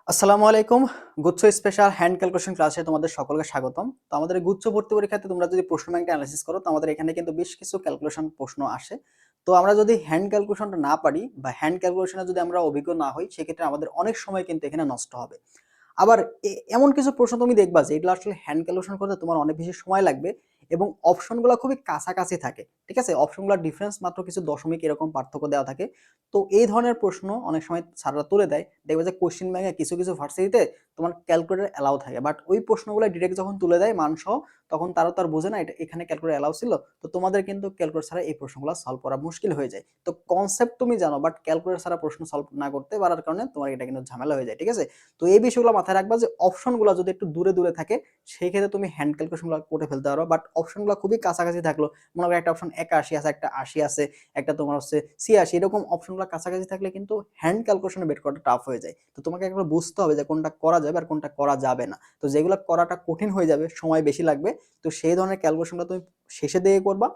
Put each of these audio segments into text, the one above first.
আসসালামু আলাইকুম। গুচ্ছ স্পেশাল হ্যান্ড ক্যালকুলেশন ক্লাসে তোমাদের সকলকে স্বাগতম। তো আমাদের এই গুচ্ছ ভর্তি পরীক্ষাতে তোমরা যদি প্রশ্ন ব্যাংকটা অ্যানালাইসিস করো, তো আমাদের এখানে কিন্তু বেশ কিছু ক্যালকুলেশন প্রশ্ন আসে। তো আমরা যদি হ্যান্ড ক্যালকুলেশনটা না পারি বা হ্যান্ড ক্যালকুলেশনে যদি আমরা অভিজ্ঞ না হই, সেক্ষেত্রে আমাদের অনেক সময় কিন্তু এখানে নষ্ট হবে। আবার এমন কিছু প্রশ্ন তুমি দেখবা যে এগুলো আসলে হ্যান্ড ক্যালকুলেশন করতে তোমার অনেক বেশি সময় লাগবে এবং অপশনগুলো খুবই কাছাকাছি থাকে। ঠিক আছে? অপশনগুলোর ডিফারেন্স মাত্র কিছু দশমিক এরকম পার্থক্য দেওয়া থাকে। তো এই ধরনের প্রশ্ন অনেক সময় স্যাররা তুলে দেয়। দেখবে যে কোয়েশ্চেন ব্যাংকে কিছু ভার্সিটিতে তোমার ক্যালকুলেটর এলাও থাকে। বাট ওই প্রশ্নগুলো ডিরেক্ট যখন তুলে দেয় মানসহ, তখন তারা তো আর বোঝে না এটা এখানে ক্যালকুলেটর এলাও ছিল। তো তোমাদের কিন্তু ক্যালকুলেটর ছাড়া এই প্রশ্নগুলো সলভ করা মুশকিল হয়ে যায়। তো কনসেপ্ট তুমি জানো, বাট ক্যালকুলেটর ছাড়া প্রশ্ন সলভ না করতে পারার কারণে তোমার এটা কিন্তু ঝামেলা হয়ে যায়। ঠিক আছে? তো এই বিষয়গুলো মাথায় রাখবা যে অপশনগুলো যদি একটু দূরে থাকে, সেই ক্ষেত্রে তুমি হ্যান্ড ক্যালকুলেশনগুলো করে ফেলতে পারো। বাট অপশনগুলো খুবই কাছাকাছি থাকলো, মনে করো একটা অপশন 81 আছে, একটা 80 আছে, একটা তোমার হচ্ছে 86, এরকম অপশনগুলো কাছাকাছি থাকলে কিন্তু হ্যান্ড ক্যালকুলেশনে বের করাটা টাফ হয়ে যায়। তো তোমাকে একবার বুঝতে হবে যে কোনটা করা যাবে আর কোনটা করা যাবে না। তো যেগুলো করাটা কঠিন হয়ে যাবে, সময় বেশি লাগবে, তো সেই ধরনের ক্যালকুলেশনটা তুমি শেষে দিয়ে করবা,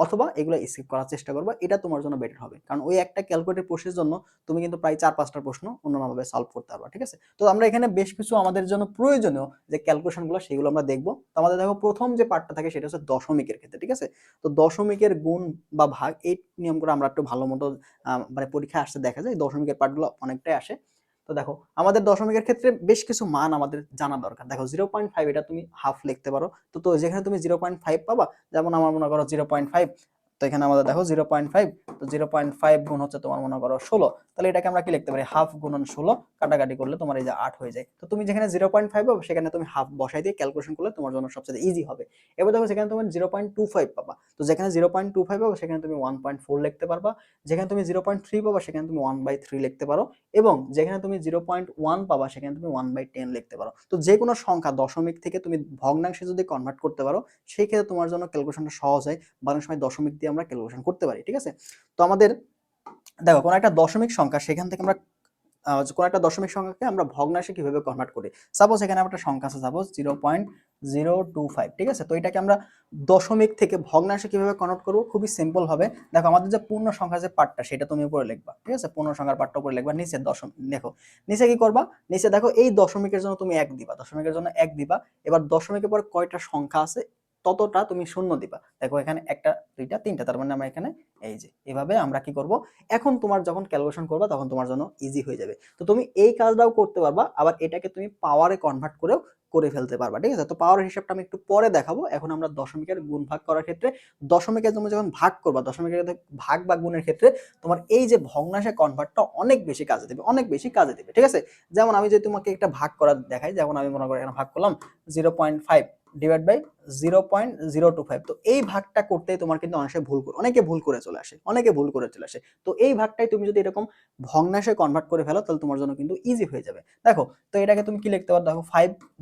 অথবা এগুলো স্কিপ করার চেষ্টা করবা। এটা তোমার জন্য বেটার হবে, কারণ ওই একটা ক্যালকুলেটর প্রসেসের জন্য তুমি কিন্তু প্রায় 4-5টা প্রশ্ন অন্যভাবে সলভ করতে পারবা। ঠিক আছে? তো আমরা এখানে বেশ কিছু আমাদের জন্য প্রয়োজনীয় যে ক্যালকুলেশনগুলো সেগুলো আমরা দেখবো। তো আমাদের দেখো প্রথম যে পার্টটা থাকে সেটা হচ্ছে দশমিকের ক্ষেত্রে। ঠিক আছে? তো দশমিকের গুণ বা ভাগ এই নিয়মগুলো আমরা একটু ভালো মতো মানে পরীক্ষায় আসতে দেখা যায় দশমিকের পার্টগুলো অনেকটাই আসে। তো দেখো আমাদের দশমিকের ক্ষেত্রে বেশ কিছু মান আমাদের জানা দরকার। দেখো 0.5 এটা তুমি হাফ লিখতে পারো। তো যেখানে তুমি 0.5 পাবা, যেমন আমার মনে করো 0.5, তো এখানে আমাদের দেখো 0.5, তো 0.5 গুণ হচ্ছে তোমার মনে করো 16, তাহলে এটাকে আমরা কি লিখতে পারি, হাফ গুণন 16, কাটাকাটি করলে তোমার এই যে 8 হয়ে যায়। তো তুমি যেখানে 0.5 পাবো সেখানে তুমি হাফ বসাই দিয়ে ক্যালকুলেশন করলে তোমার জন্য সবচেয়ে ইজি হবে। এবার দেখো সেখানে তুমি 0.25 পাবা, তো যেখানে 0.25 পাবো সেখানে তুমি 1.4 লিখতে পারবা, যেখানে তুমি 0.3 পাবা সেখানে তুমি 1/3 লিখতে পারো, এবং যেখানে তুমি 0.1 পাবা সেখানে তুমি 1/10 লিখতে পারো। তো যে কোনো সংখ্যা দশমিক থেকে তুমি ভগ্নাংশে যদি কনভার্ট করতে পারো, সেই ক্ষেত্রে তোমার জন্য ক্যালকুলেশনটা সহজ হয়। অনেক সময় দশমিক দিয়ে আমরা ক্যালকুলেশন করতে পারি। ঠিক আছে? তো আমাদের দেখো কোন একটা দশমিক সংখ্যা, সেখান থেকে আমরা কোন একটা দশমিক সংখ্যাকে আমরা ভগ্নাংশে কিভাবে কনভার্ট করি। সাপোজ এখানে একটা সংখ্যা আছে, সাপোজ 0.025। ঠিক আছে? তো এটাকে আমরা দশমিক থেকে ভগ্নাংশে কিভাবে কনভার্ট করবো, খুবই সিম্পল হবে। দেখো আমাদের যে পূর্ণ সংখ্যা যে পার্টটা সেটা তুমি উপরে লিখবা। ঠিক আছে? পূর্ণ সংখ্যার পার্টটা উপরে লিখবা, নিচে দশমিক দেখো, নিচে কি করবা, নিচে দেখো এই দশমিকের জন্য তুমি 1 দিবা, দশমিকের জন্য 1 দিবা। এবার দশমিকের পর কয়টা সংখ্যা আছে ততটা তুমি শূন্য দিবা। দেখো এখানে একটা, দুইটা, তিনটা, তার মানে আমরা এখানে এই যে এভাবে আমরা কি করব, এখন তোমার যখন ক্যালকুলেশন করবা তখন তোমার জন্য ইজি হয়ে যাবে। তো তুমি এই কাজটাও করতে পারবা, আবার এটাকে তুমি পাওয়ারে কনভার্ট করেও করে ফেলতে পারবা। ঠিক আছে? তো পাওয়ারের হিসাবটা আমি একটু পরে দেখাবো। এখন আমরা দশমিকের গুণ ভাগ করার ক্ষেত্রে, দশমিকের তুমি যখন ভাগ করবা, দশমিকের ভাগ বা গুণের ক্ষেত্রে তোমার এই যে ভগ্নাংশে কনভার্টটা অনেক বেশি কাজে দেবে, অনেক বেশি কাজে দেবে। ঠিক আছে? যেমন আমি যদি তোমাকে একটা ভাগ করা দেখাই, যেমন আমি মনে করি এখানে ভাগ করলাম 0.5 ডিভাইড বাই 0.025। তো এই ভাগটা করতেই তোমার কিন্তু অনেকে ভুল করে চলে আসে, অনেকে ভুল করে চলে আসে। তো এই ভাগটাই তুমি যদি এরকম ভগ্নাংশে কনভার্ট করে ফেলো, তাহলে তোমার জন্য কিন্তু ইজি হয়ে যাবে। দেখো, তো এটাকে তুমি কি লিখতে পারো, দেখো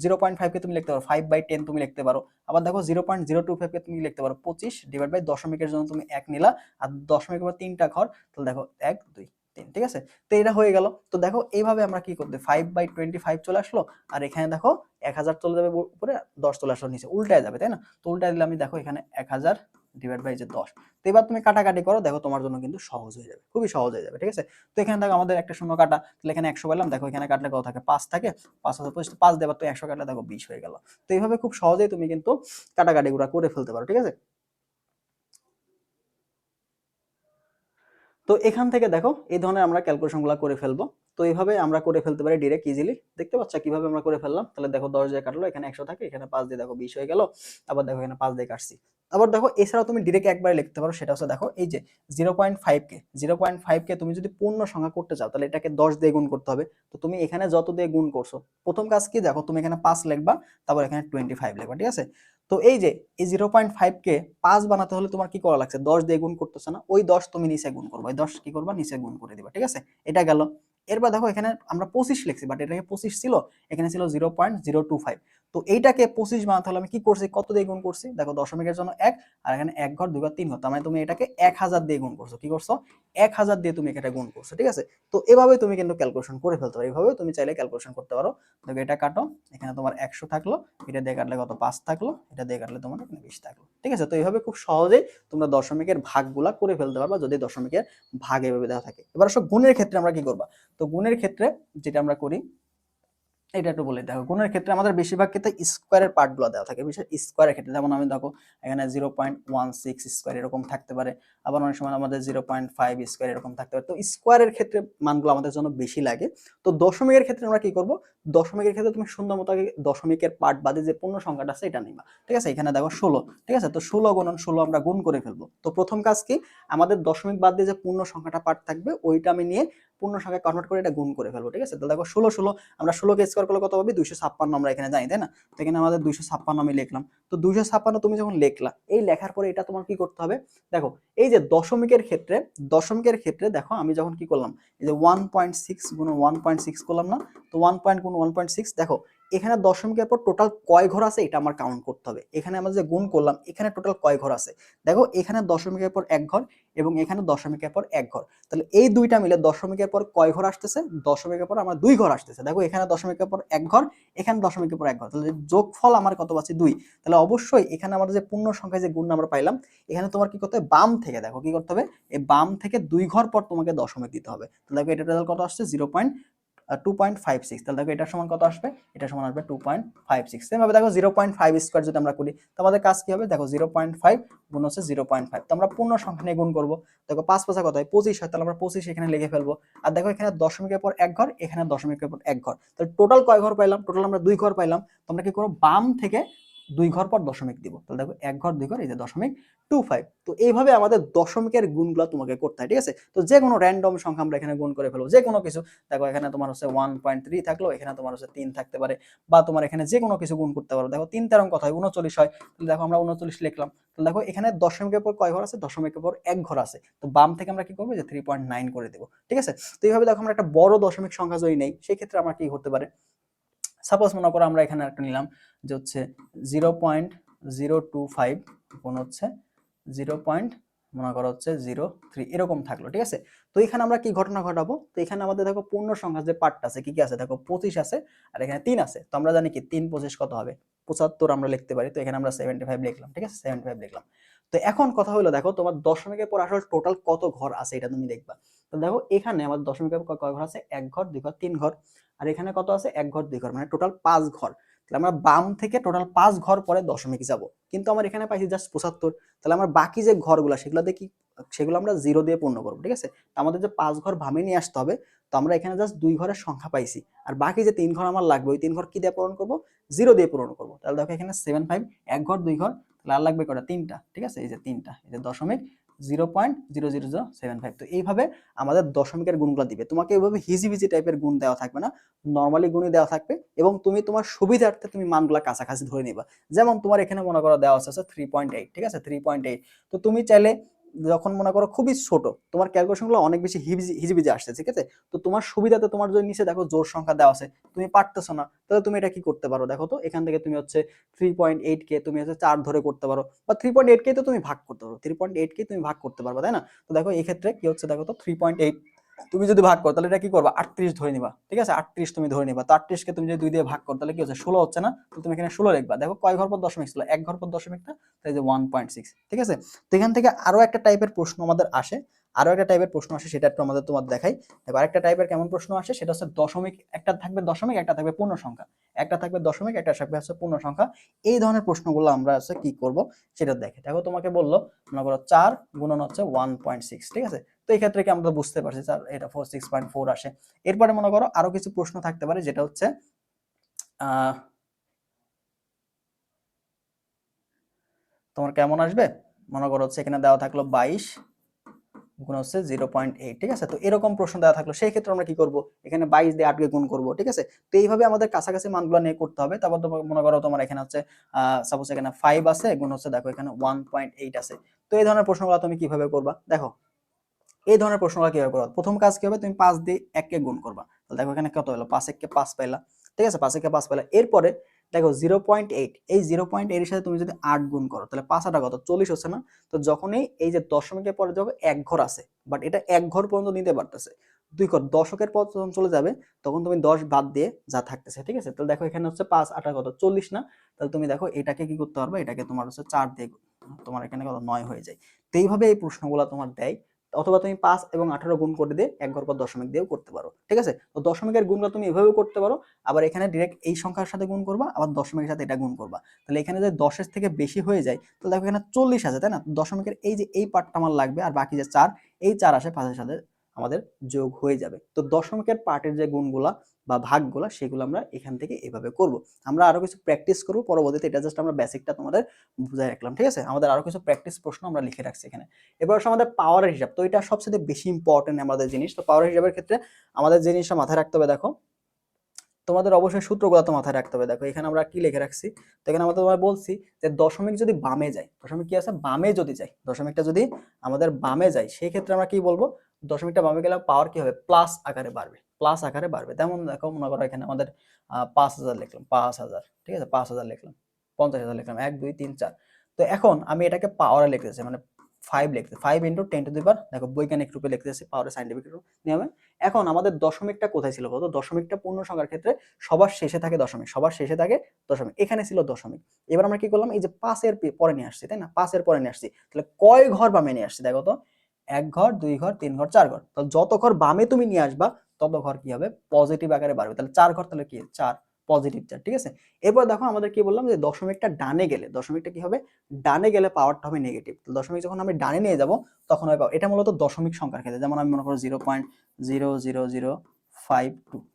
0.5 কে তুমি লিখতে পারো 5/10 তুমি লিখতে পারো। আবার দেখো 0.025 কে তুমি লিখতে পারো 25 ডিভাইড বাই দশমিকের জন্য তুমি 1 নিলা, আর দশমিকের পর 3টা ঘর, তাহলে দেখো 1 2 3। ঠিক আছে? তো এটা হয়ে গেল। তো দেখো এইভাবে আমরা কি করতে, 5/25 চলে আসলো, আর এখানে দেখো 1000 চলে যাবে উপরে, 10 চলে আসলো নিচে, উল্টায় যাবে, তাই না? তো উল্টায় দিলে আমি দেখো এখানে 1000 ডিভাইড বাই যে 10। তো এবার তুমি কাটাকাটি করো, দেখো তোমার জন্য কিন্তু সহজ হয়ে যাবে, খুবই সহজ হয়ে যাবে। ঠিক আছে? তো এখানে দেখো আমাদের একটা শূন্য কাটা, তাহলে এখানে 100 পেলাম, দেখো এখানে কাটলে কত থাকে, 5 থাকে, 5 হাজার 25, 5 দেবার তো 100 কাটলে দেখো 20 হয়ে গেল। তো এইভাবে খুব সহজেই তুমি কিন্তু কাটাকাটি গুলা করে ফেলতে পারো। ঠিক আছে? তো এখান থেকে দেখো এই ধরনের আমরা ক্যালকুলেশনগুলো করে ফেলবো। তো এইভাবে আমরা করে ফেলতে পারি ডিরেক্ট ইজিলি। দেখতে পাচ্ছ কিভাবে আমরা করে ফেললাম? তাহলে দেখো 10 দিয়ে কাটলো, এখানে 100 থাকে, এখানে 5 দিয়ে দেখো 20 হয়ে গেল। আবার দেখো এখানে 5 দিয়ে কাটছি। আবার দেখো এছাড়াও তুমি ডিরেক্ট একবারে লিখতে পারো, সেটা হচ্ছে দেখো এই যে 0.5 কে তুমি যদি পূর্ণ সংখ্যা করতে চাও, তাহলে এটাকে 10 দিয়ে গুণ করতে হবে। তো তুমি এখানে যত দিয়ে গুণ করছো, প্রথম কাজ কি, দেখো তুমি এখানে 5 লিখবা, তারপর এখানে 25 লিখবা। ঠিক আছে? তো এই যে এই 0.5 কে 5 বানাতে হলে তোমার কি করা লাগছে, 10 দিয়ে গুণ করতেছে না, ওই 10 তুমি নিচে গুণ করবে, ওই 10 কি করবা, নিচে গুণ করে দিবা। ঠিক আছে? এটা গেল। এরপর দেখো এখানে আমরা 25 লিখছি, বাট এটাকে 25 ছিল, এখানে ছিল 0.025। তো এইটাকে 25 বানাতে হলে আমি কি করছি, কত দিয়ে গুণ করছি, দেখো দশমিকের জন্য 1, আর এখানে 1 ঘর 2 ঘর 3 ঘর, তার মানে তুমি এটাকে 1000 দিয়ে গুণ করছো। কি করছো? 1000 দিয়ে তুমি এটা গুণ করছো। ঠিক আছে? তো এভাবে তুমি কিন্তু ক্যালকুলেশন করে ফেলতে পারো, এইভাবে তুমি চাইলে ক্যালকুলেশন করতে পারো। দেখো এটা কাটো, এখানে তোমার 100 থাকলো, এটা দিয়ে কাটলে কত, 5 থাকলো, এটা দিয়ে কাটলে তোমার এখানে 20 থাকলো। ঠিক আছে? তো এইভাবে খুব সহজেই তোমরা দশমিকের ভাগগুলা করে ফেলতে পারবা, যদি দশমিকের ভাগ এভাবে দেওয়া থাকে। এবার আসো গুণের ক্ষেত্রে আমরা কি করবা। তো গুণের ক্ষেত্রে যেটা আমরা করি, এটা একটু বলে দেখো, গুণের ক্ষেত্রে আমাদের বেশিরভাগ ক্ষেত্রে স্কোয়ারের পার্টগুলো দেওয়া থাকে, বিশেষ স্কোয়ারের ক্ষেত্রে। যেমন আমি দেখো এখানে 0.16 স্কোয়ার এরকম থাকতে পারে, আবার অনেক সময় আমাদের 0.5 স্কোয়ার এরকম থাকতে পারে। তো স্কোয়ারের ক্ষেত্রে মানগুলো আমাদের জন্য বেশি লাগে। তো দশমিকের ক্ষেত্রে আমরা কি করব, দশমিকের ক্ষেত্রে তুমি সুন্দর মতো আগে দশমিকের পার্ট বাদে যে পূর্ণ সংখ্যাটা আছে এটা নিবা, ঠিক আছে। এখানে দেখো 16, ঠিক আছে। তো 16 গুণন 16 আমরা গুণ করে ফেলবো। তো প্রথম কাজ কি, আমাদের দশমিক বাদ দিয়ে যে পূর্ণ সংখ্যাটা পার্ট থাকবে ওইটা আমি নিয়ে পূর্ণ সংখ্যায় কনভার্ট করে এটা গুণ করে ফেলবো, ঠিক আছে। তো দেখো 16 16 আমরা 16 কে স্কোয়ার করলে কত হবে, 256 আমরা এখানে জানি, তাই না। তো এখানে আমাদের 256 আমি লিখলাম। তো 256 তুমি যখন লিখলা, এই লেখার পরে এটা তোমার কি করতে হবে, দেখো এই যে দশমিকের ক্ষেত্রে দেখো আমি যখন কি করলাম, এই যে 1.6 গুণ 1.6 করলাম না, তো 1 গুণ 1.6, দেখো এখানে দশমিকের পর টোটাল কয় ঘর আছে এটা আমার কাউন্ট করতে হবে। এখানে আমরা যে গুণ করলাম এখানে টোটাল কয় ঘর আছে, দেখো এখানে দশমিকের পর এক ঘর এবং এখানে দশমিকের পর এক ঘর, তাহলে এই দুইটা মিলে দশমিকের পর কয় ঘর আসতেছে, দশমিকের পর আমার দুই ঘর আসতেছে। দেখো এখানে দশমিকের পর এক ঘর, এখানে দশমিকের পর এক ঘর, তাহলে যোগফল আমার কত পাচ্ছি 2। তাহলে অবশ্যই এখানে আমাদের যে পূর্ণ সংখ্যায় যে গুণ আমরা পাইলাম, এখানে তোমার কি করতে হবে, বাম থেকে দেখো কি করতে হবে, এই বাম থেকে দুই ঘর পর তোমাকে দশমিক দিতে হবে। তাহলে দেখো এটা রেজাল্ট কত আসছে 2.56, তাহলে দেখো এটার সমান কত আসবে, এটা সমান আসবে 2.56। সেম ভাবে দেখো 0.5 স্কোয়ার যদি আমরা করি, তো আমাদের কাজ কি হবে, দেখো 0.5 গুণ হচ্ছে 0.5, তো আমরা পূর্ণ সংখ্যা নিয়ে গুণ করবো। দেখো 5 5 কত হয় 25 হয়, তাহলে আমরা 25 এখানে লিখে ফেলবো। আর দেখো এখানে দশমিকের পর এক ঘর, এখানে দশমিকের পর এক ঘর, তাহলে টোটাল কয় ঘর পাইলাম, টোটাল আমরা দুই ঘর পাইলাম। তোমরা কি করো, বাম থেকে দুই ঘর পর দশমিক দিব, তাহলে দেখো এক ঘর দুই ঘর, এই যে 0.25। তো এইভাবে আমাদের দশমিকের গুণগুলো তোমাকে করতে হয়, ঠিক আছে। তো যে কোনো র্যান্ডম সংখ্যা আমরা এখানে গুণ করে ফেলবো, যে কোনো কিছু। দেখো এখানে তোমার হচ্ছে 1.3 থাকলো, এখানে তোমার হচ্ছে 3 থাকতে পারে, বা তোমার এখানে যে কোনো কিছু গুণ করতে পারো। দেখো 3 তেরং কত হয় 39 হয়, তাহলে দেখো আমরা 39 লিখলাম। তো দেখো এখানে দশমিকের পর কয় ঘর আছে, দশমিকের পর এক ঘর আছে, তো বাম থেকে আমরা কি করবো, যে 3.9 করে দেবো, ঠিক আছে। তো এইভাবে দেখো আমরা একটা বড় দশমিক সংখ্যা যদি নেই, সেই ক্ষেত্রে আমরা কি করতে পারে, সাপোজ মনে করো আমরা এখানে একটা নিলাম যে হচ্ছে 0.025 গুণ হচ্ছে 0. মনে করো হচ্ছে 03 এরকম থাকলো, ঠিক আছে। তো এখানে আমরা কি ঘটনা ঘটাবো, তো এখানে আমাদের দেখো পূর্ণ সংখ্যা যে পার্টটা আছে কি কি আছে, দেখো 25 আছে আর এখানে 3 আছে। তো আমরা জানি কি 3 25 কত হবে, 75 আমরা লিখতে পারি। তো এখানে আমরা 75 লিখলাম, ঠিক আছে, 75 লিখলাম। তো এখন কথা হলো, দেখো তোমার দশমিকের পর আসলে টোটাল কত ঘর আছে এটা তুমি দেখবা। তো দেখো এখানে আমাদের দশমিকের পর কয় ঘর আছে, এক ঘর দুই ঘর তিন ঘর, আর এখানে কত আছে, এক ঘর দুই ঘর, মানে টোটাল 5 ঘর। তাহলে আমরা বাম থেকে টোটাল 5 ঘর পরে দশমিক যাব, কিন্তু আমার এখানে পাইছি জাস্ট 75। তাহলে আমার বাকি যে ঘরগুলো সেগুলো দেখি, সেগুলো আমরা 0 দিয়ে পূর্ণ করবো, ঠিক আছে। তো আমাদের যে 5 ঘর বামে নিয়ে আসতে হবে, তো আমরা এখানে জাস্ট 2 ঘরের সংখ্যা পাইছি, আর বাকি যে 3 ঘর আমার লাগবে ওই 3 ঘর কি দিয়ে পূরণ করব, 0 দিয়ে পূরণ করব। তাহলে দেখো এখানে 75, এক ঘর দুই ঘর, তাহলে আর লাগবে কটা, 3টা, ঠিক আছে। এই যে 3টা, এই যে দশমিক 0.00075। তো এইভাবে আমাদের দশমিকের গুণগুলো দিবে, তোমাকে এইভাবে হিজিবিজি টাইপের গুণ দেওয়া থাকবে না, নরমালি গুণই দেওয়া থাকবে, এবং তুমি তোমার সুবিধার্থে তুমি মানগুলা কাছাকাছি ধরে নিবা। যেমন তোমার এখানে মনে করো দেওয়া আছে 3.8, ঠিক আছে, 3.8। তো তুমি চাইলে যখন মনে করো খুবই ছোট, তোমার ক্যালকুলেশনগুলো অনেক বেশি হিজিবিজি আসছে, ঠিক আছে। তো তোমার সুবিধাতে তোমার যদি নিচে দেখো জোড় সংখ্যা দেওয়া আছে, তুমি পারতেছো না, তাহলে তুমি এটা কি করতে পারো, দেখো তো এখান থেকে তুমি হচ্ছে 3.8 কে তুমি হচ্ছে 4 ধরে করতে পারো, বা 3.8 কে তো তুমি ভাগ করতে পারো, 3.8 কে তুমি ভাগ করতে পারবে, তাই না। তো দেখো এই ক্ষেত্রে কি হচ্ছে, দেখো তো 3.8 তুমি যদি ভাগ করো তাহলে এটা কি করবা, 38 ধরে নিবা, ঠিক আছে, 38 তুমি ধরে নিবা। তো 38 কে তুমি যদি 2 দিয়ে ভাগ করো তাহলে কি হচ্ছে, 16 হচ্ছে না। তো তুমি এখানে 16 লিখবা। দেখো কয় ঘর পর দশমিক ছিল, এক ঘর পর দশমিকটা, তাই যে 1.6, ঠিক আছে। তো এখান থেকে আরো একটা টাইপের প্রশ্ন আমাদের আসে, সেটা একটু আমাদের তোমার দেখাই। দেখো আরেকটা টাইপের কেমন প্রশ্ন আসে, সেটা হচ্ছে দশমিক, একটা থাকবে দশমিক, একটা থাকবে পূর্ণ সংখ্যা, একটা থাকবে দশমিক, একটা থাকবে হচ্ছে পূর্ণ সংখ্যা। এই ধরনের প্রশ্নগুলো আমরা হচ্ছে কি করব সেটা দেখে। দেখো তোমাকে বললো মনে করো 4 গুণন হচ্ছে 1.6, ঠিক আছে। তো এই ক্ষেত্রে কি আমরা বুঝতে পারছি স্যার এটা 6.4 আসে। এরপরে মনে করো আরো কিছু প্রশ্ন থাকতে পারে, যেটা হচ্ছে তোমার কেমন আসবে, মনে করো হচ্ছে এখানে দেওয়া থাকলো 22 গুণ হচ্ছে 0.8, ঠিক আছে। তো এরকম প্রশ্ন দেওয়া থাকলো, সেই ক্ষেত্রে আমরা কি করব, এখানে 22 দিয়ে 8 কে গুণ করব, ঠিক আছে। তো এইভাবে আমাদের কাছাকাছি মানগুলো নিয়ে করতে হবে। তারপর তোমার মনে করো তোমার এখানে হচ্ছে সাপোজ এখানে 5 আছে গুণ হচ্ছে, দেখো এখানে 1.8 আছে। তো এই ধরনের প্রশ্নগুলো তুমি কিভাবে করবা, দেখো এই ধরনের প্রশ্নগুলো কিভাবে করবা, প্রথম কাজ কি হবে, তুমি 5 দিয়ে 1 কে গুণ করবা। তাহলে দেখো এখানে কত হলো, 5 1 কে 5 পাইলা, ঠিক আছে, 5 1 কে 5 পাইলা। এরপরে দেখো 0.8, এই 0.8 এর সাথে তুমি যদি 8 গুণ করো তাহলে 5 8 কত 40 হচ্ছে না। তো যখনই এই যে দশমিকের পরে যখন এক ঘর আছে, বাট এটা এক ঘর পর্যন্ত নিতে পারতেছে, দুই ঘর দশকের পর যখন চলে যাবে তখন তুমি 10 বাদ দিয়ে যা থাকতেছে, ঠিক আছে। তাহলে দেখো এখানে হচ্ছে 5 8 কত 40 না। তাহলে তুমি দেখো এটাকে কি করতে পারবে, এটাকে তোমার হচ্ছে 4 দিয়ে তোমার এখানে কত 9 হয়ে যায়। তো এইভাবে এই প্রশ্নগুলো তোমার দেয়। তো অথবা তুমি 5 এবং 18 গুণ করে দিয়ে এক ঘর পর দশমিক দিয়েও করতে পারো, ঠিক আছে। তো দশমিকের গুণটা তুমি এভাবেও করতে পারো, আবার এখানে ডিরেক্ট এই সংখ্যার সাথে গুণ করবা, আবার দশমিকের সাথে এটা গুণ করবা। তাহলে এখানে যদি 10 থেকে বেশি হয়ে যায় তাহলে দেখো এখানে 40 আছে, তাই না? দশমিকের এই যে এই পার্টটা আমার লাগবে, আর বাকি যে 4, এই 4 আসে 5-এর সাথে আমাদের যোগ হয়ে যাবে। তো দশমিকের পার্টের যে গুণগুলা বা ভাগগুলা সেগুলো আমরা এখান থেকে এভাবে করব। আমরা আরো কিছু প্র্যাকটিস করব পরবর্তীতে, এটা জাস্ট আমরা বেসিকটা তোমাদের বুঝাই রাখলাম, ঠিক আছে। আমাদের আরো কিছু প্র্যাকটিস প্রশ্ন আমরা লিখে রাখছি এখানে। এবার আসলে আমাদের পাওয়ারের হিসাব, তো এটা সবচেয়ে বেশি ইম্পর্টেন্ট আমাদের জিনিস। তো পাওয়ারের হিসাবের ক্ষেত্রে আমাদের যে জিনিসটা মাথায় রাখতে হবে, দেখো তোমাদের অবশ্যই সূত্রগুলো তো মাথায় রাখতে হবে। দেখো এখানে আমরা কি লিখে রাখছি, তো এখানে আমরা তোমায় বলছি যে দশমিক যদি বামে যায়, দশমিক কি আছে বামে যদি যায়, দশমিকটা যদি আমাদের বামে যায় সেই ক্ষেত্রে আমরা কি বলবো, দশমিকটা বামে গেলে পাওয়ার কি হবে, প্লাস আকারে বাড়বে, প্লাস আকারে বাড়বে। তেমন দেখো মনে করো এখানে আমাদের 5000 লিখলাম, 5000, ঠিক আছে, 5000 লিখলাম, 50,000 লিখলাম, 1 2 3 4। তো এখন আমি এটাকে পাওয়ারে লিখতেছি, মানে 5 লিখতে, 5 × 10⁻, দেখো বৈজ্ঞানিক রূপে লিখতেছি, পাওয়ারে সাইন্টিফিক নিয়মে। এখন আমাদের দশমিকটা কোথায় ছিল বলতো, দশমিকটা পূর্ণ সংখ্যার ক্ষেত্রে সবার শেষে থাকে দশমিক, সবার শেষে থাকে দশমিক, এখানে ছিল দশমিক। এবার আমরা কি করলাম, এই যে 5 এর পরে নিয়ে আসছি, তাই না, 5 এর পরে নিয়ে আসছি, তাহলে কয় ঘর বামে নিয়ে আসছি দেখো তো, 1 ঘর 2 ঘর 3 ঘর 4 ঘর। তো যত ঘর বামে তুমি নিয়ে আসবা তত ঘর কি হবে, পজিটিভ আকারে বাড়বে। তাহলে 4 ঘর, তাহলে কি 4 পজিটিভ 4, ঠিক আছে। এবার দেখো আমাদের কি বললাম, যে দশমিকটা ডানে গেলে, দশমিকটা কি হবে, ডানে গেলে পাওয়ারটা হবে নেগেটিভ। তো দশমিক যখন আমি ডানে নিয়ে যাব তখন হবে, এটা মূলত দশমিক সংখ্যার ক্ষেত্রে, যেমন আমি মনে করো 0.00052,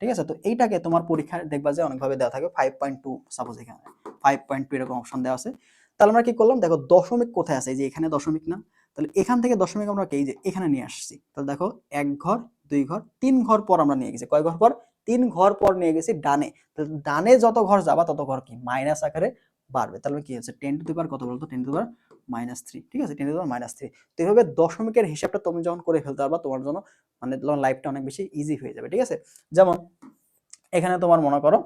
ঠিক আছে। তো এইটাকে তোমার পরীক্ষায় দেখবা যে অনেকভাবে দেওয়া থাকে 5.2, সাপোজ এখানে 5.2 এরকম অপশন দেওয়া আছে। তাহলে আমরা কি করলাম, দেখো দশমিক কোথায় আছে, এই যে এখানে দশমিক না, তাহলে এখান থেকে দশমিক আমরা এই যে এখানে নিয়ে আসছি। তাহলে দেখো 1 ঘর 2 ঘর 3 ঘর পর আমরা নিয়ে গেছি, কয় ঘর পর, 3 ঘর পর নিয়ে গেছি ডানে। তাহলে ডানে যত ঘর যাবা তত ঘর কি মাইনাস আকারে বাড়বে। তাহলে কি হচ্ছে 10⁻, কত বলতো, 10⁻⁻3, ঠিক আছে, 10⁻⁻3। তো এইভাবে দশমিকের হিসাবটা তুমি যখন করে ফেলতে পারবা, তোমার জন্য মানে তোমার লাইফটা অনেক বেশি ইজি হয়ে যাবে, ঠিক আছে। যেমন এখানে তোমার মনে করো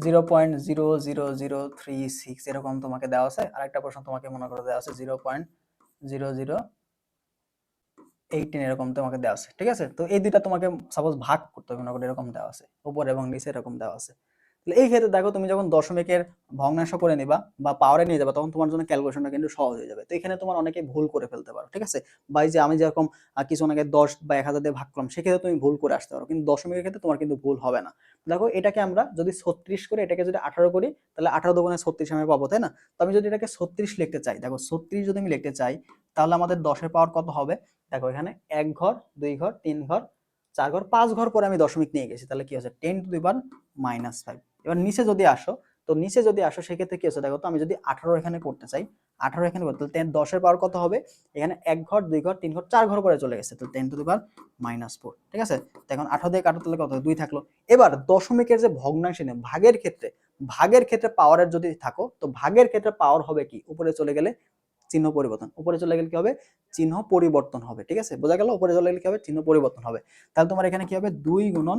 0.00036 এরকম তোমাকে দেওয়া আছে। আরেকটা প্রশ্ন তোমাকে মনে করো দেওয়া আছে 0.0018 এরকম তোমাকে দেওয়া আছে, ঠিক আছে। তো এই দুইটা তোমাকে সাপোজ ভাগ করতে হবে, মনে করো এরকম দেওয়া আছে, উপর এবং নিচে এরকম দেওয়া আছে। তাহলে এই ক্ষেত্রে দেখো তুমি যখন দশমিকের ভগ্নাংশ করে নিবা বা পাওয়ারে নিয়ে যাবা, তখন তোমার জন্য ক্যালকুলেশনটা কিন্তু সহজ হয়ে যাবে। তো এখানে তোমার অনেকে ভুল করে ফেলতে পারো, ঠিক আছে। বা এই যে আমি যেরকম কিছু আগে 10 বা 1000 দিয়ে ভাগ করলাম, সেক্ষেত্রে তুমি ভুল করে আসতে পারো, কিন্তু দশমিকের ক্ষেত্রে তোমার কিন্তু ভুল হবে না। দেখো এটাকে আমরা যদি 36 করি, এটাকে যদি 18 করি, তাহলে 18 দুগুণে 36 আমি পাবো, তাই না। তো আমি যদি এটাকে 36 লিখতে চাই, দেখো 36 যদি আমি লিখতে চাই, তাহলে আমাদের 10 এর পাওয়ার কত হবে, দেখো এখানে 1 ঘর 2 ঘর 3 ঘর 4 ঘর 5 ঘর পরে আমি দশমিক নিয়ে গেছি, তাহলে কি হচ্ছে 10⁻⁻5। এবার নিচে যদি আসো, তো নিচে যদি আসো সেক্ষেত্রে কি হচ্ছে, দেখো তো আমি যদি 18 এখানে করতে চাই, 18 এখানে করতে, তাহলে 10 এর পাওয়ার কত হবে, এখানে 1 ঘর 2 ঘর 3 ঘর 4 ঘর পরে চলে গেছে, তো 10⁻⁻4, ঠিক আছে। তো এখন 18 দিয়ে কাটো, তাহলে কত, 2 থাকলো। এবার দশমিকের যে ভগ্নাংশ নেই, ভাগের ক্ষেত্রে পাওয়ারের যদি থাকো, তো ভাগের ক্ষেত্রে পাওয়ার হবে কি, উপরে চলে গেলে চিহ্ন পরিবর্তন, উপরে চলে গেলে কি হবে, চিহ্ন পরিবর্তন হবে, ঠিক আছে, বোঝা গেল, উপরে চলে গেলে কি হবে, চিহ্ন পরিবর্তন হবে। তাহলে তোমার এখানে কি হবে, 2 গুণন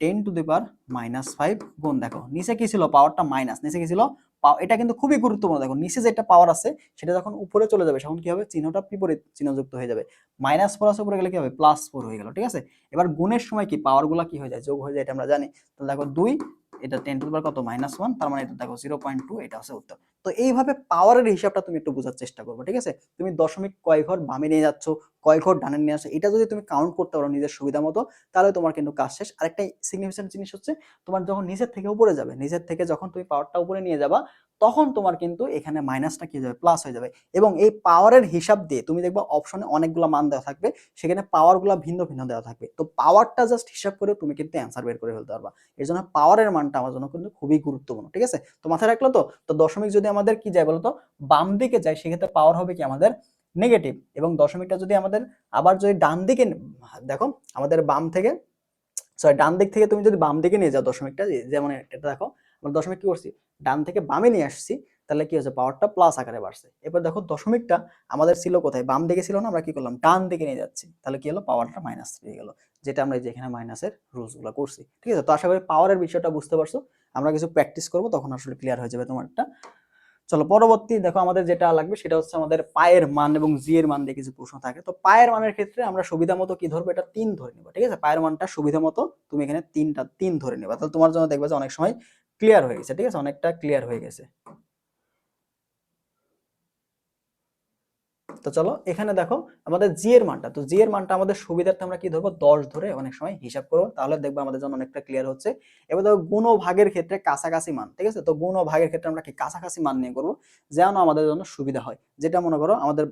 10⁻⁻5 গুণ, দেখো নিচে কি ছিল, পাওয়ারটা মাইনাস, নিচে কি ছিল, এটা কিন্তু খুবই গুরুত্বপূর্ণ। দেখো নিচে যেটা পাওয়ার আছে সেটা যখন উপরে চলে যাবে তখন কি হবে, চিহ্নটা বিপরীত চিহ্নযুক্ত হয়ে যাবে, -4 আছে, উপরে গেলে কি হবে, +4 হয়ে গেল, ঠিক আছে। এবার গুণের সময় কি পাওয়ার গুলা কি হয়ে যায়, যোগ হয়ে যায়, এটা আমরা জানি। তো দেখো 2, এটা 10⁻, কত, -1, তার মানে এটা দেখো 0.2, এটা হচ্ছে উত্তর। তো এইভাবে পাওয়ারের হিসাবটা তুমি একটু বোঝার চেষ্টা করবে, ঠিক আছে। তুমি দশমিক কয় ঘর বামে নিয়ে যাচ্ছ, কয় ঘর ডানে নিয়ে আসছো, এটা যদি তুমি কাউন্ট করতে পারো নিজের সুবিধা মতো, তাহলে তোমার কিন্তু কাজ শেষ। আরেকটা সিগনিফিকেন্ট জিনিস হচ্ছে, তোমার যখন নিচের থেকে উপরে যাবে, নিচের থেকে যখন তুমি পাওয়ারটা উপরে নিয়ে যাবা, তখন তোমার কিন্তু এখানে মাইনাসটা কি হয়ে যাবে, প্লাস হয়ে যাবে। এবং এই পাওয়ারের হিসাব দিয়ে তুমি দেখবা অপশনে অনেকগুলো মান দেওয়া থাকবে, সেখানে পাওয়ারগুলো ভিন্ন ভিন্ন দেওয়া থাকবে। তো পাওয়ারটা জাস্ট হিসাব করে তুমি কিন্তু অ্যান্সার বের করে ফেলতে পারবা। এর জন্য পাওয়ারের মানটা আমার জন্য কিন্তু খুবই গুরুত্বপূর্ণ, ঠিক আছে। তো মাথায় রাখলো তো। তো দশমিক যদি আমাদের কি যায় বলতো, বাম দিকে যায়, সেক্ষেত্রে পাওয়ার হবে কি আমাদের নেগেটিভ। এবং দশমিকটা যদি আমাদের আবার যদি ডান দিকে, দেখো আমাদের বাম থেকে, সরি ডান দিক থেকে তুমি যদি বাম দিকে নিয়ে যাও দশমিকটা, যেমন এটা দেখো আমরা দশমিক কি করছি, ডান থেকে বামে নিয়ে আসছি, তাহলে কি হচ্ছে, পাওয়ারটা প্লাস আকারে বাড়ছে। এবার দেখো দশমিকটা আমাদের ছিল কোথায়, বাম দিকে ছিল না, আমরা কি করলাম, ডান দিকে নিয়ে যাচ্ছি, তাহলে কি হলো, পাওয়ারটা মাইনাস হয়ে গেল, যেটা আমরা যেখানে মাইনাসের রুলস গুলো করছি, ঠিক আছে। তো আশা করি পাওয়ারের বিষয়টা বুঝতে পারছো। আমরা কিছু প্র্যাকটিস করবো, তখন আসলে ক্লিয়ার হয়ে যাবে তোমারটা। চলো পরবর্তী দেখো, আমাদের যেটা লাগবে সেটা হচ্ছে আমাদের পায়ের মান এবং জি এর মান দিয়ে কিছু প্রশ্ন থাকে। তো পায়ের মানের ক্ষেত্রে আমরা সুবিধা মতো কি ধরবো, এটা 3 ধরে নিবো, ঠিক আছে। পায়ের মানটা সুবিধা মতো তুমি এখানে 3 ধরে নিবা, তাহলে তোমার জন্য দেখবে যে অনেক সময় ক্লিয়ার হয়ে গেছে, ঠিক আছে, অনেকটা ক্লিয়ার হয়ে গেছে। তো চলো এখানে দেখো আমাদের জি এর মানটা, তো জি এর মানটা আমাদের সুবিধার্থে আমরা কি ধরবো 10 ধরে অনেক সময় হিসাব করবো, তাহলে দেখবো আমাদের জন্য অনেকটা ক্লিয়ার হচ্ছে। এবার দেখো গুণ ও ভাগের ক্ষেত্রে কাছাকাছি মান, ঠিক আছে, তো গুণ ও ভাগের ক্ষেত্রে আমরা কি কাছাকাছি মান নিয়ে করবো, যেন আমাদের জন্য সুবিধা হয়। যেটা মনে করো আমাদের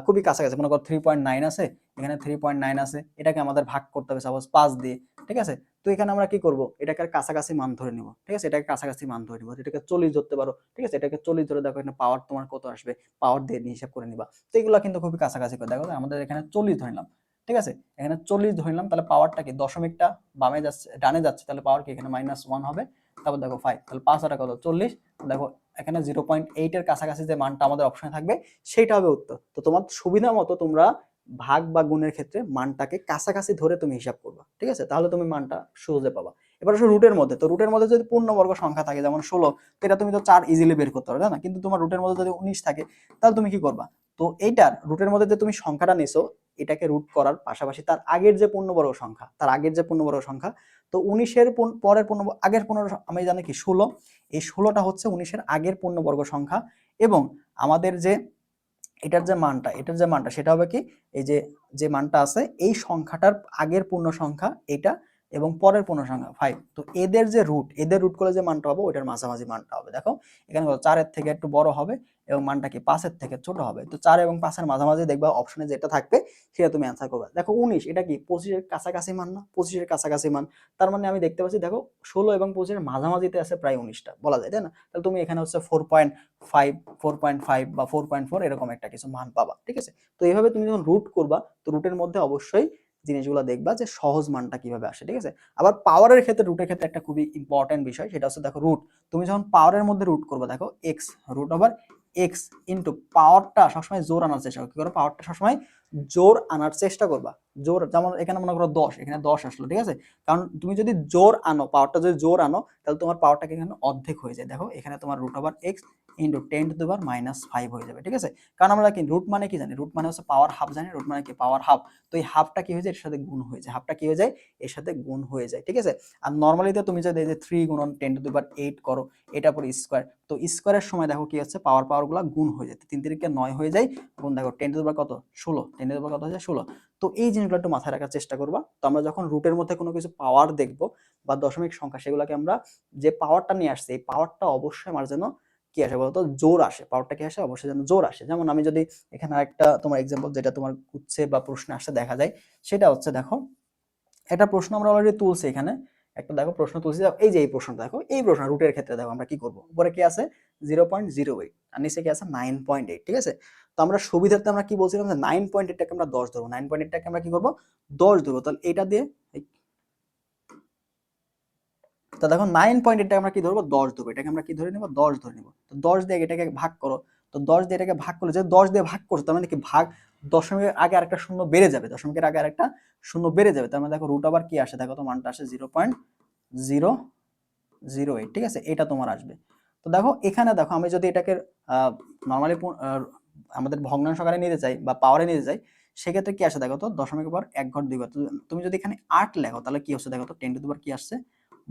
খুবই কাছাকাছি, মনে করো 3.9 আছে, এখানে 3.9 আছে, এটাকে আমাদের ভাগ করতে হবে সাপোজ 5 দিয়ে, ঠিক আছে। তো এখানে আমরা কি করব, এটাকে কাছাকাছি মান ধরে নিব, ঠিক আছে, এটাকে কাছাকাছি মান ধরে নিব, এটাকে 40 ধরতে পারো, ঠিক আছে, এটাকে 40 ধরে দেখো এখানে পাওয়ার তোমার কত আসবে, পাওয়ার দিয়ে হিসাব করে নিবা। তো এগুলো কিন্তু খুবই কাছাকাছি করে দেখো, আমাদের এখানে 40 ধরে নিলাম, ঠিক আছে, এখানে 40 ধরে নিলাম, তাহলে পাওয়ারটা কি দশমিকটা বামে যাচ্ছে ডানে যাচ্ছে, তাহলে পাওয়ার কি এখানে -1 হবে, তারপর দেখো 5, তাহলে 5 আর কত 40, দেখো এখানে 0.8 এর কাছাকাছি যে মানটা আমাদের অপশনে থাকবে সেটা হবে উত্তর। তো তোমার সুবিধা মতো তোমরা ভাগ বা গুণের ক্ষেত্রে মানটাকে কাছাকাছি ধরে তুমি হিসাব করবা, ঠিক আছে, তাহলে তুমি মানটা সহজে পাবা। এবার আসলে রুটের মধ্যে, তো রুটের মধ্যে যদি পূর্ণবর্গ সংখ্যা থাকে যেমন 16, তো এটা তুমি তো 4 ইজিলি বের করতে পারবে না, কিন্তু তোমার রুটের মধ্যে যদি 19 থাকে তাহলে তুমি কি করবা, তো এইটার রুটের মধ্যে যে তুমি সংখ্যাটা নিছো এটাকে রুট করার পাশাপাশি তার আগের যে পূর্ণবর্গ সংখ্যা, তার আগের যে পূর্ণবর্গ সংখ্যা, তো 19 এর পরের আগের আমি জানি কি 16, এই 16টা হচ্ছে 19 এর আগের পূর্ণবর্গ সংখ্যা, এবং আমাদের যে এটার যে মানটা, সেটা হবে কি, এই যে যে মানটা আছে এই সংখ্যাটার আগের পূর্ণ সংখ্যা এটা, এবং পরের পূর্ণ সংখ্যা 5, তো এদের যে রুট, এদের রুট করে যে মানটা হবে ওইটার মাঝামাঝি মানটা হবে। দেখো এখানে 4 এর থেকে একটু বড় হবে এবং মানটা কি 5 এর থেকে ছোট হবে, তো 4 এবং 5 এর মাঝামাঝি দেখবা অপশনে যেটা থাকবে সেটা তুমি অ্যান্সার করবে। দেখো 19 এটা কি 25 এর কাছাকাছি মান না, 25 এর কাছাকাছি মান, তার মানে আমি দেখতে পাচ্ছি দেখো 16 এবং 25 এর মাঝামাঝিতে আছে প্রায় 19টা বলা যায়, তাই না, তাহলে তুমি এখানে হচ্ছে 4.5 বা 4.4 এরকম একটা কিছু মান পাবা, ঠিক আছে। তো এইভাবে তুমি যখন রুট করবা, তো রুটের মধ্যে অবশ্যই জিনিসগুলো দেখবা যে সহজ মানটা কিভাবে আসে, ঠিক আছে। আবার পাওয়ারের ক্ষেত্রে, রুটের ক্ষেত্রে একটা খুবই ইম্পর্টেন্ট বিষয়, সেটা হচ্ছে দেখো রুট, তুমি যখন পাওয়ারের মধ্যে রুট করবা, দেখো X, root over X into পাওয়ারটা সবসময় জোর আনার চেষ্টা করো, কি করো পাওয়ারটা সবসময় জোর আনার চেষ্টা করবা, জোর, যেমন এখানে মনে করো 10, এখানে 10 আসলো, ঠিক আছে, কারণ তুমি যদি জোর আনো, পাওয়ারটা যদি জোর আনো তাহলে তোমার পাওয়ারটাকে এখানে অর্ধেক হয়ে যায়, দেখো এখানে তোমার রুট ওভার এক্স ইন্টু 10⁻⁻5 হয়ে যাবে, ঠিক আছে। কারণ আমরা কি রুট মানে কি জানি, রুট মানে হচ্ছে পাওয়ার হাফ জানি, রুট মানে কি পাওয়ার হাফ, তো এই হাফটা কি হয়ে যায় এর সাথে গুণ হয়ে যায়, হাফটা কি হয়ে যায় এর সাথে গুণ হয়ে যায়, ঠিক আছে। আর নরমালিতে তুমি যদি এই যে 3 গুণন 10⁸ করো, এটা পরে স্কোয়ার, তো স্কোয়ারের সময় দেখো কি হচ্ছে পাওয়ার গুলা গুণ হয়ে যায়, 3 3 9 হয়ে যায়, গুণ দেখো 10⁻ কত 16, 10⁻ কত হয়ে যায় 16। তো এই জিনিসগুলো একটু মাথায় রাখার চেষ্টা করবা। তো আমরা যখন রুটের মধ্যে কোনো কিছু পাওয়ার দেখবো বা দশমিক সংখ্যা, সেগুলোকে আমরা যে পাওয়ারটা নিয়ে আসছে এই পাওয়ারটা অবশ্যই আমার জন্য কি আসে বলতো জোর আসে, পাওয়ারটা কি আসে অবশ্যই যেন জোর আসে। যেমন আমি যদি এখানে একটা তোমার এক্সাম্পল যেটা তোমার উচ্ছে বা প্রশ্নে আসতে দেখা যায়, সেটা হচ্ছে দেখো একটা প্রশ্ন আমরা অলরেডি তুলছি এখানে, একটা দেখো প্রশ্ন তুলছি, এই যে এই প্রশ্নটা দেখো, এই প্রশ্ন রুটের ক্ষেত্রে দেখো আমরা কি করব, উপরে কি আছে 0.08 আর নিচে কি আছে 9.8, ঠিক আছে। তো আমরা সুবিধার্থে আমরা কি বলছিলাম যে 9.8টাকে আমরা 10 ধরবো, 9.8টাকে আমরা কি করব 10 ধরবো, তাহলে এটা দিয়ে, তো দেখো 9.8 আমরা কি ধরবো 10 ধরবো, এটাকে আমরা কি ধরে নেব 10 ধরে নেব, তো 10 দিয়ে এটাকে ভাগ করো, তো 10 দিয়ে এটাকে ভাগ করলে যে 10 দিয়ে ভাগ করছো তার মানে কি ভাগ দশমিকের আগে আরেকটা শূন্য বেড়ে যাবে, দশমিকের আগে আরেকটা শূন্য বেড়ে যাবে, তার মানে দেখো রুট আবার কি আসে, দেখো তো মানটা আসে 0.008, ঠিক আছে, এটা তোমার আসবে। তো দেখো এখানে দেখো আমি যদি এটাকে নর্মালি আমাদের ভগ্নাংশ আকারে নিতে চাই বা পাওয়ারে নিতে চাই, সেক্ষেত্রে কি আসে দেখো তো দশমিকের পর এক ঘর দুই ঘর, তুমি যদি এখানে 8 লেখো তাহলে কি হচ্ছে দেখো তো 10⁻³ কি আসছে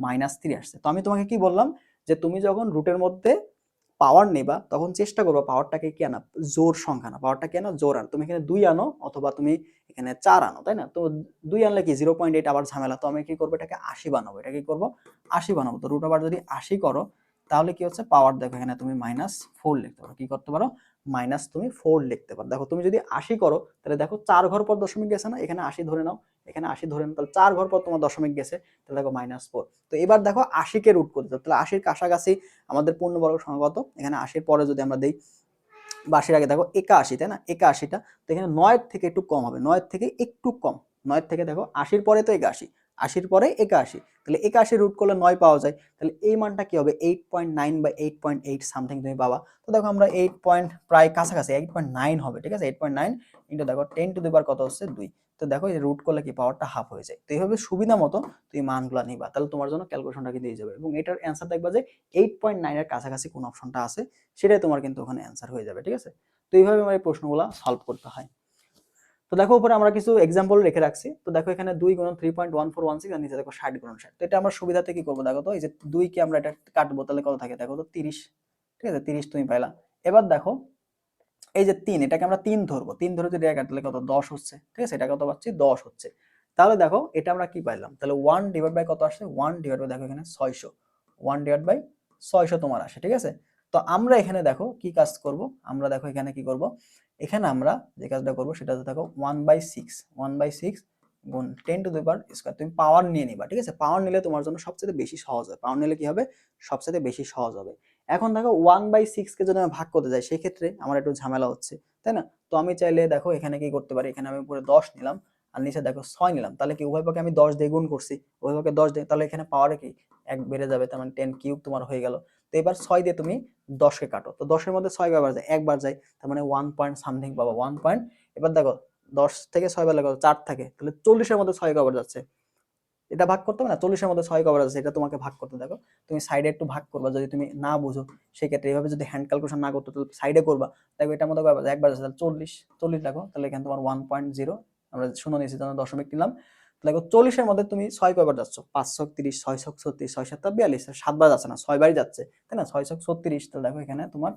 -3 আসছে। তো আমি তোমাকে কি বললাম যে তুমি যখন রুটের মধ্যে পাওয়ার নেবা তখন চেষ্টা করবা পাওয়ারটাকে কি আনা জোর সংখ্যা না, পাওয়ারটা কি আনো জোর আনো, তুমি এখানে 2 আনো অথবা তুমি এখানে 4 আনো, তাই না, তো 2 আনলে কি 0.8 আবার ঝামেলা, তো আমি কি করবো এটাকে 80 বানাবো, এটা কি করবো 80 বানাবো, তো রুট আবার যদি 80 করো তাহলে কি হচ্ছে পাওয়ার দেখো এখানে তুমি -4 লিখতে পারো, কি করতে পারো তুমি 4 লিখতে পারো। দেখো তুমি যদি 80 করো তাহলে দেখো 4 ঘর পর দশমিক গেছে না, এখানে 80 ধরে নাও, এখানে 80 ধরে নাও, তাহলে 4 ঘর পর তোমার দশমিক গেছে, তাহলে দেখো -4। তো এবার দেখো 80 কে রুট করতে, তাহলে 80 এর কাছাকাছি আমাদের পূর্ণবর্গ সংখ্যা কত, এখানে 80 এর পরে যদি আমরা দেই বা 80 এর আগে দেখো 81, তাই না 81টা, তো এখানে 9 এর থেকে একটু কম হবে, 9 এর থেকে একটু কম, 9 এর থেকে দেখো 80 এর পরে তো 81, 80 এর পরে 81, তাহলে 81 রুট করলে 9 পাওয়া যায়, তাহলে এই মানটা কি হবে 8.9 বা 8.8 সামথিং তুমি পাবা। তো দেখো আমরা 8 পয়েন্ট প্রায় কাছাকাছি 8.9 হবে, ঠিক আছে, 8.9 ইনটু দেখো 10⁻³ কত হচ্ছে 2, তো দেখো এই রুট করলে কি পাওয়ারটা হাফ হয়ে যায়। তো এইভাবে সুবিধা মতো তুমি মানগুলো নিবা, তাহলে তোমার জন্য ক্যালকুলেশনটা কিন্তু দিয়ে যাবে, এবং এটার অ্যান্সার দেখবা যে 8.9 এর কাছাকাছি কোন অপশনটা আছে সেটাই তোমার কিন্তু ওখানে অ্যান্সার হয়ে যাবে, ঠিক আছে। তো এইভাবে আমার এই প্রশ্নগুলো সলভ করতে হয়। তো দেখো উপরে আমরা কিছু এক্সাম্পল রেখে রাখছি, তো দেখো এখানে 2 গুণন 3.1416 আর নিচে দেখো 60 গুণন 60, তো এটা আমরা সুবিধাতে কি করবো দেখো তো, এই যে 2 কে আমরা এটা কাটবো তাহলে কত থাকে দেখো তো 30, ঠিক আছে 30 তুমি পাইলা। এবার দেখো এই যে 3, এটাকে আমরা 3 ধরবো, 3 ধরে যদি কাটলে কত 10 হচ্ছে, ঠিক আছে, এটা কত পাচ্ছি 10 হচ্ছে। তাহলে দেখো এটা আমরা কি পাইলাম, তাহলে 1 ডিভাইড বাই কত আসছে, 1 ডিভাইড বাই দেখো এখানে 600, 1 ডিভাইড বাই 600 তোমার আসে, ঠিক আছে। তো আমরা এখানে দেখো কি কাজ করব, আমরা দেখো এখানে কি করব, এখানে আমরা যে কাজটা করব সেটা হচ্ছে দেখো 1/6 গুণ 10 টু দি পাওয়ার স্কয়ার, তুমি পাওয়ার নিয়ে নিবা, ঠিক আছে। পাওয়ার নিলে তোমার জন্য সবচেয়ে বেশি সহজ হবে, পাওয়ার নিলে কি হবে, সবচেয়ে বেশি সহজ হবে। এখন দেখো 1/6 কে যদি আমি ভাগ করতে যাই সেই ক্ষেত্রে আমার একটু ঝামেলা হচ্ছে, তাই না। তো আমি চাইলে দেখো এখানে কি করতে পারি, এখানে আমি উপরে 10 নিলাম আর নিচে দেখো 6 নিলাম, তাহলে কি উভয় পক্ষে আমি 10 দিয়ে গুণ করছি, উভয় পক্ষে 10 দিয়ে, তাহলে এখানে পাওয়ারে কি 1 বেড়ে যাবে, তার মানে 10 কিউব তোমার হয়ে গেল। তো এবার 6 দিয়ে তুমি 10 কে কাটো, তো 10 এর মধ্যে 6 কয়বার যায়, একবার যায়, তার মানে 1 পয়েন্ট সামথিং পাবো, 1 পয়েন্ট। এবার দেখো 10 থেকে 6 বার লাগে 4 থাকে, তাহলে 40 এর মধ্যে 6 কয়বার যাচ্ছে, এটা ভাগ করতে হবে না, 40 এর মধ্যে 6 কয়বার আছে এটা তোমাকে ভাগ করতে, দেখো তুমি সাইডে একটু ভাগ করবা, যদি তুমি না বুঝো সেই ক্ষেত্রে এইভাবে যদি হ্যান্ড ক্যালকুলেশন না করতে, তো সাইডে করবা, দেখো এটার মধ্যে কয়বার একবার আছে, তাহলে 40 দেখো, তাহলে এখানে তোমার 1.0, আমরা শূন্য নিয়েছি তখন দশমিক নিলাম, দেখো 40 এর মধ্যে তুমি 6 কয়বার যাচ্ছ, 530, 636, 6 7 42, 7 বার যাচ্ছে না, 6 বারই যাচ্ছে, তাই না, 636, তাহলে দেখো এখানে তোমার,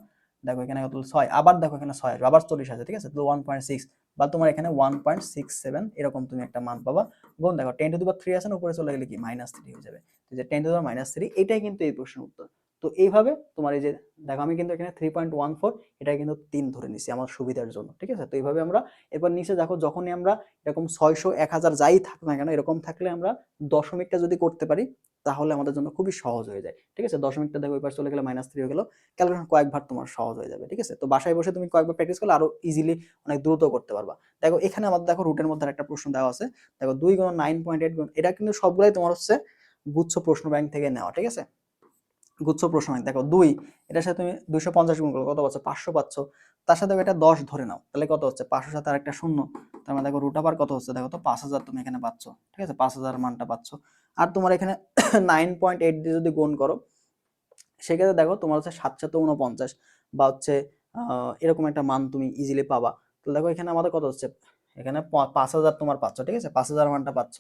দেখো এখানে কত 6, আবার দেখো এখানে 6 আসবে, আবার 40 আছে, ঠিক আছে, তো 1.6 বা তোমার এখানে 1.67 এরকম তুমি একটা মান পাবা। গুণ দেখো 10 টু দি পাওয়ার 3 আছে না, উপরে চলে গেলে কি -3 হয়ে যাবে, তো যে 10 টু দি পাওয়ার -3, এটাই কিন্তু এই প্রশ্নের উত্তর। তো এইভাবে তোমার এই যে দেখো আমি কিন্তু এখানে 3.14 এটা কিন্তু 3 ধরে নিছি আমার সুবিধার জন্য, ঠিক আছে। তো এইভাবে আমরা এরপর নিচে দেখো যখনই আমরা এরকম 600 1000 যাই থাক না কেন, এরকম থাকলে আমরা দশমিকটা যদি করতে পারি তাহলে আমাদের জন্য খুবই সহজ হয়ে যায়, ঠিক আছে। দশমিকটা দেখো এবার চলে গেলে -3 হয়ে গেল, ক্যালকুলেশন কয়েকবার তোমার সহজ হয়ে যাবে, ঠিক আছে। তো বাসায় বসে তুমি কয়েকবার প্র্যাকটিস করলে আরো ইজিলি অনেক দ্রুত করতে পারবা। দেখো এখানে আমাদের দেখো রুটের মধ্যে একটা প্রশ্ন দেওয়া আছে, দেখো 2 গুণ 9.8 গুণ, এটা কিন্তু সবগুলাই তোমার হচ্ছে গুচ্ছ প্রশ্ন ব্যাংক থেকে নেওয়া, ঠিক আছে। গুচ্ছ প্রশ্ন ব্যাংক, দেখো 2 এটার সাথে তুমি 250 গুণ করলে কত পাচ্ছ, 500 পাচ্ছ, তার সাথে এটা 10 ধরে নাও, তাহলে কত হচ্ছে 500 সাথে আরেকটা শূন্য, তার মানে দেখো রুট আবার কত হচ্ছে, দেখো তো 5000 তুমি এখানে পাচ্ছ, ঠিক আছে, 5000 মানটা পাচ্ছ। আর তোমার এখানে 9.8 দিয়ে যদি গুণ করো সেক্ষেত্রে দেখো তোমার হচ্ছে 749 বা হচ্ছে এরকম একটা মান তুমি ইজিলি পাবা। তো দেখো এখানে আমাদের কত হচ্ছে, এখানে 5000 তোমার পাচ্ছ, ঠিক আছে, 5000 মানটা পাচ্ছ।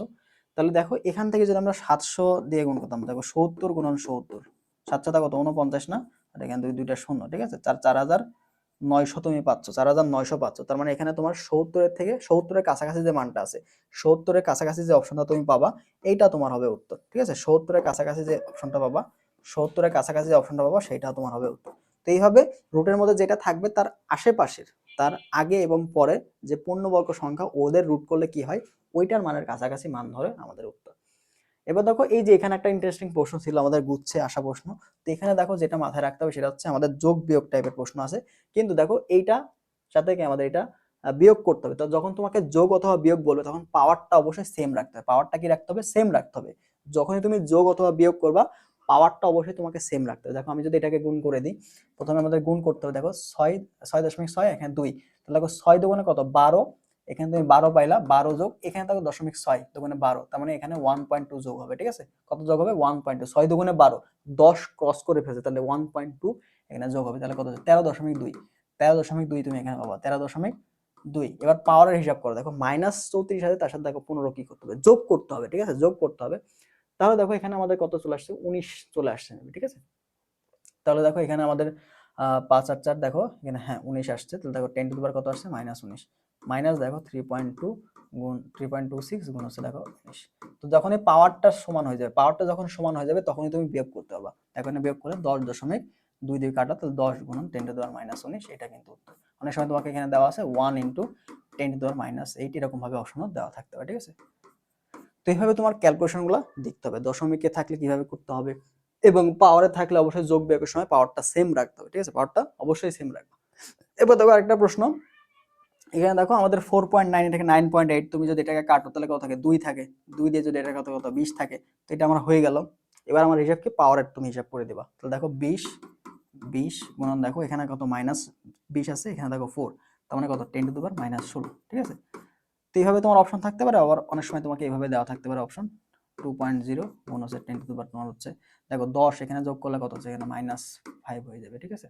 তাহলে দেখো এখান থেকে যদি আমরা 700 দিয়ে গুণ করতাম, দেখো 70 গুণন 70, 7 কত 49 না, আর এখানে দুইটা শূন্য, ঠিক আছে, 4900 তুমি পাচ্ছ, 4900 পাচ্ছ। তার মানে এখানে তোমার 70 এর থেকে 70 এর কাছাকাছি যে মানটা আছে, 70 এর কাছাকাছি যে অপশনটা তুমি পাবা এইটা তোমার হবে উত্তর, ঠিক আছে। 70 এর কাছাকাছি যে অপশনটা পাবা, 70 এর কাছাকাছি যে অপশনটা পাবা সেটা তোমার হবে উত্তর। তো এইভাবে রুটের মধ্যে যেটা থাকবে তার আশেপাশের, তার আগে এবং পরে যে পূর্ণবর্গ সংখ্যা ওদের রুট করলে কি হয় ওইটার মানের কাছাকাছি মান ধরে আমাদের উত্তর। এবার দেখো এই যে এখানে একটা ইন্টারেস্টিং প্রশ্ন ছিল আমাদের গুচ্ছে আসা প্রশ্ন, তো এখানে দেখো যেটা মাথায় রাখতে হবে সেটা হচ্ছে আমাদের যোগ বিয়োগ টাইপের প্রশ্ন আছে, কিন্তু দেখো এইটা সাথে কি আমাদের এটা বিয়োগ করতে হবে। তো যখন তোমাকে যোগ অথবা বিয়োগ বলবে তখন পাওয়ারটা অবশ্যই সেম রাখতে হবে, পাওয়ারটা কি রাখতে হবে, সেম রাখতে হবে। যখনই তুমি যোগ অথবা বিয়োগ করবা পাওয়ারটা অবশ্যই তোমাকে সেম রাখতে হবে। দেখো আমি যদি এটাকে গুণ করে দিই, প্রথমে আমাদের গুণ করতে হবে, দেখো 6.6 এখানে 2, তাহলে দেখো 6 দুগুণে কত 12, এখানে তুমি 12 পাইলা, 12 যোগ এখানে থাকো 0.6 দুগুণে 12, তার মানে এখানে 1.2 যোগ হবে, ঠিক আছে। কত যোগ হবে 1.2, 6 দুগুণে 12, 10 ক্রস করে ফেলছে, তাহলে 1.2 এখানে যোগ হবে, তাহলে কত 13.2, 13.2 তুমি এখানে পাবা 13.2। এবার পাওয়ারের হিসাব করো, দেখো -34 আছে, তার সাথে দেখো 15 কি করতে হবে, যোগ করতে হবে, ঠিক আছে, যোগ করতে হবে। তাহলে দেখো এখানে আমাদের কত চলে আসছে 19 চলে আসছে, ঠিক আছে। তাহলে দেখো এখানে আমাদের 5 আর 4 দেখো এখানে হ্যাঁ 19 আসছে, তাহলে দেখো 10 টু দি পাওয়ার কত আসছে -19, মাইনাস দেখো 3.2 গুণ 3.26 গুণ হচ্ছে দেখো 19। তো যখন এই পাওয়ারটা সমান হয়ে যাবে, পাওয়ারটা যখন সমান হয়ে যাবে তখনই তুমি বিয়োগ করতে পারবা। এখানে বিয়োগ করে 10.2 দিয়ে কাটা, তাহলে 10 গুণন 10 টু দি পাওয়ার -19, এটা কিন্তু উত্তর। অনেক সময় তোমাকে এখানে দেওয়া আছে 1 ইনটু 10 টু দি পাওয়ার -8 এরকম ভাবে অপশনও দেওয়া থাকতে পারে, ঠিক আছে। তো এইভাবে তোমার ক্যালকুলেশনগুলো দেখতে হবে, দশমিকে থাকলে কিভাবে করতে হবে এবং পাওয়ারে থাকলে অবশ্যই যোগ বিয়োগের সময় পাওয়ারটা সেম রাখতে হবে, ঠিক আছে, পাওয়ারটা অবশ্যই সেম রাখবে। এবার দেখো আরেকটা প্রশ্ন, এখানে দেখো আমাদের 4.9 এটাকে 9.8, তুমি যদি এটাকে কাটো তাহলে কত থাকে 2 থাকে, 2 দিয়ে যদি এটা কত 20 থাকে, তো এটা আমার হয়ে গেল। এবার আমার হিসাব কি পাওয়ারের তুমি হিসাব করে দিবা, তাহলে দেখো 20 গুণন দেখো এখানে কত -20 আছে, এখানে দেখো 4, তার মানে কত 10 টু দি পাওয়ার -16, ঠিক আছে। তো এইভাবে তোমার অপশন থাকতে পারে, আবার অনেক সময় তোমাকে এইভাবে দেওয়া থাকতে পারে অপশন 2.0 গুণ হচ্ছে 10 টু দি পাওয়ার তোমার হচ্ছে দেখো 10 এখানে যোগ করলে কত হচ্ছে এখানে -5 হয়ে যাবে, ঠিক আছে,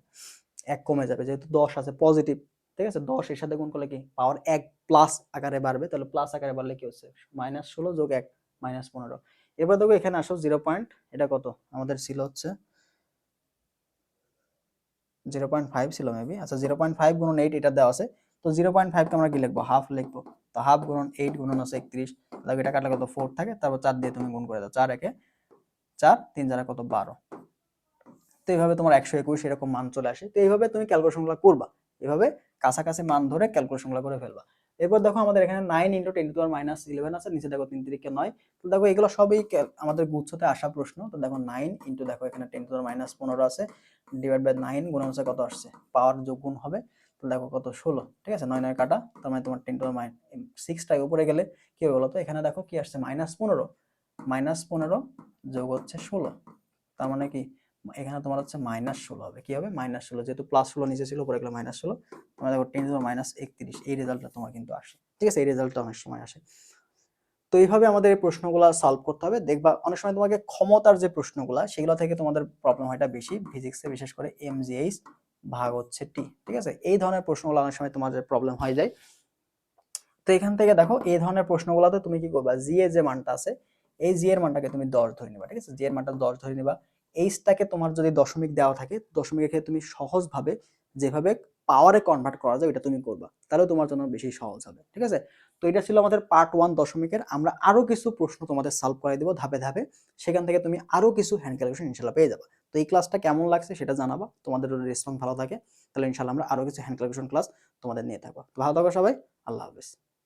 1 কমে যাবে যেহেতু 10 আছে পজিটিভ, ঠিক আছে। 10 এর সাথে গুণ করলে কি পাওয়ার 1 প্লাস আকারে বাড়বে, তাহলে প্লাস আকারে বাড়লে কি হচ্ছে -16 যোগ 1 -15। এবার দেখো এখানে আসো 0 পয়েন্ট, এটা কত আমাদের ছিল হচ্ছে 0.5 ছিল মেবি। আচ্ছা 0.5 গুণন 8 এটা দেওয়া আছে। তো 0.5 কে আমরা কি লিখবো, হাফ লিখবো। তো হাফ গুণন 8 গুণন হচ্ছে 31, তাহলে এটা কাটলে কত 4 থাকে, তারপর 4 দিয়ে তুমি গুণ করে দাও, 4 একে 4, 3 4 কত 12। তো এইভাবে তোমার 121 এরকম মান চলে আসে। তো এইভাবে তুমি ক্যালকুলেশনগুলো করবা, এভাবে কাছাকাছি মান ধরে ক্যালকুলেশনগুলো করে ফেলবা। এরপর দেখো আমাদের এখানে 9 × 10⁻11 আছে, নিচে দেখো 3 3 9। তো দেখো এগুলো সবই আমাদের গুচ্ছতে আসা প্রশ্ন। তো দেখো 9 ইনটু দেখো এখানে 10⁻15 আছে, ডিভাইড বাই 9 গুণ হচ্ছে কত আসছে, পাওয়ার যোগ গুণ হবে। তো দেখো কত 16, ঠিক আছে, 9 9 কাটা, তার মানে তোমার 10⁻6 টাই উপরে গেলে কি হবে বলো তো, এখানে দেখো কি আসছে -15, -15 যোগ হচ্ছে 16, তার মানে কি এখানে তোমার হচ্ছে -16 হবে। কি হবে -16, যেহেতু +16 নিচে ছিল, উপরে গেলে -16, তোমরা দেখো 10⁻31, এই রেজাল্টটা তোমার কিন্তু আসে। ঠিক আছে, এই রেজাল্টটা অনেক সময় আসে। তো এইভাবে আমাদের এই প্রশ্নগুলো সলভ করতে হবে। দেখবা অনেক সময় তোমাকে ক্ষমতার যে প্রশ্নগুলা, সেগুলো থেকে তোমাদের প্রবলেম হয়টা বেশি, ফিজিক্সে বিশেষ করে mgh ভাগ হচ্ছে t। ঠিক আছে, এই ধরনের প্রশ্নগুলো অনেক সময় তোমাদের প্রবলেম হয়ে যায়। তো এখান থেকে দেখো এই ধরনের প্রশ্নগুলোতে তুমি কি করবা, জি এর যে মানটা আছে, এই জি এর মানটাকে তুমি 10 ধরে নিবা। ঠিক আছে, জি এর মানটা 10 ধরে নিবা। এইচটাকে তোমার যদি দশমিক দেওয়া থাকে, দশমিকের ক্ষেত্রে তুমি সহজভাবে যেভাবে পাওয়ারে কনভার্ট করা যায় এটা তুমি করবা, তাহলে তোমার জন্য বেশি সহজ হবে। ঠিক আছে, তো এটা ছিল আমাদের পার্ট 1 দশমিকের। আমরা আরো কিছু প্রশ্ন তোমাদের সলভ করে দিব ধাপে ধাপে, সেখান থেকে তুমি আরো কিছু হ্যান্ড ক্যালকুলেশন ইনশাআল্লাহ পেয়ে যাবে। তো এই ক্লাসটা কেমন লাগছে সেটা জানাবা, তোমাদের যদি রেসপন্স ভালো থাকে তাহলে ইনশাআল্লাহ আমরা আরো কিছু হ্যান্ড ক্যালকুলেশন ক্লাস তোমাদের নিয়ে থাকবো। ভালো থাকো সবাই, আল্লাহ হাফেজ।